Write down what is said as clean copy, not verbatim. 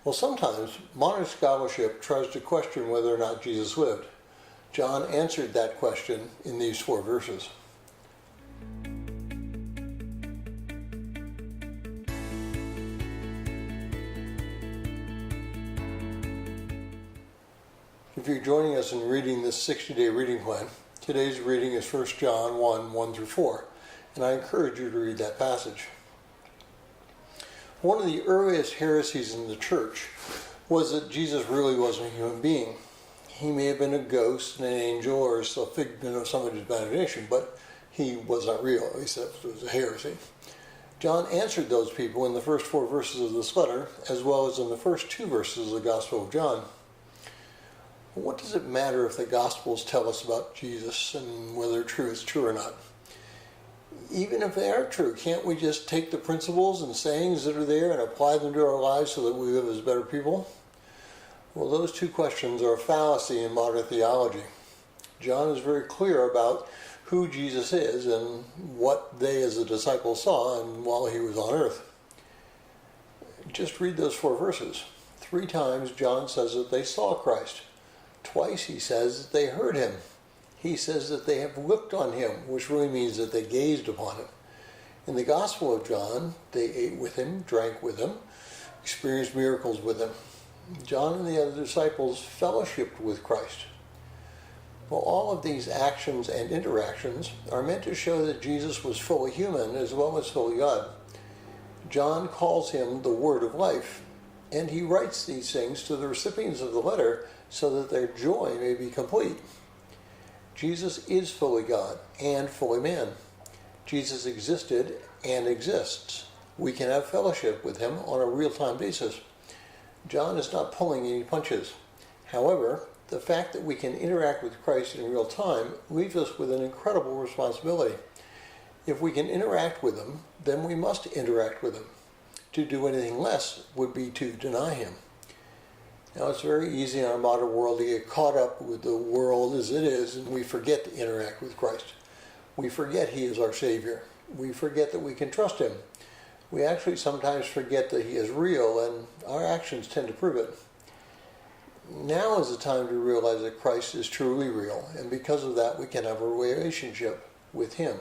Well, sometimes modern scholarship tries to question whether or not Jesus lived. John answered that question in these 4 verses. If you're joining us in reading this 60-day reading plan, today's reading is 1 John 1 through 4, and I encourage you to read that passage. One of the earliest heresies in the church was that Jesus really wasn't a human being. He may have been a ghost, an angel, or a figment of somebody's imagination, but he was not real. At least that was a heresy. John answered those people in the first 4 verses of this letter, as well as in the first 2 verses of the Gospel of John. What does it matter if the Gospels tell us about Jesus and whether it's true or not? Even if they are true, can't we just take the principles and sayings that are there and apply them to our lives so that we live as better people? Well, those 2 questions are a fallacy in modern theology. John is very clear about who Jesus is and what they as the disciples saw while he was on earth. Just read those 4 verses. 3 times John says that they saw Christ. Twice he says that they heard him. He says that they have looked on him, which really means that they gazed upon him. In the Gospel of John, they ate with him, drank with him, experienced miracles with him. John and the other disciples fellowshiped with Christ. Well, all of these actions and interactions are meant to show that Jesus was fully human as well as fully God. John calls him the Word of Life, and he writes these things to the recipients of the letter so that their joy may be complete. Jesus is fully God and fully man. Jesus existed and exists. We can have fellowship with him on a real-time basis. John is not pulling any punches. However, the fact that we can interact with Christ in real time leaves us with an incredible responsibility. If we can interact with him, then we must interact with him. To do anything less would be to deny him. Now, it's very easy in our modern world to get caught up with the world as it is, and we forget to interact with Christ. We forget he is our Savior. We forget that we can trust him. We actually sometimes forget that he is real, and our actions tend to prove it. Now is the time to realize that Christ is truly real, and because of that we can have a relationship with him.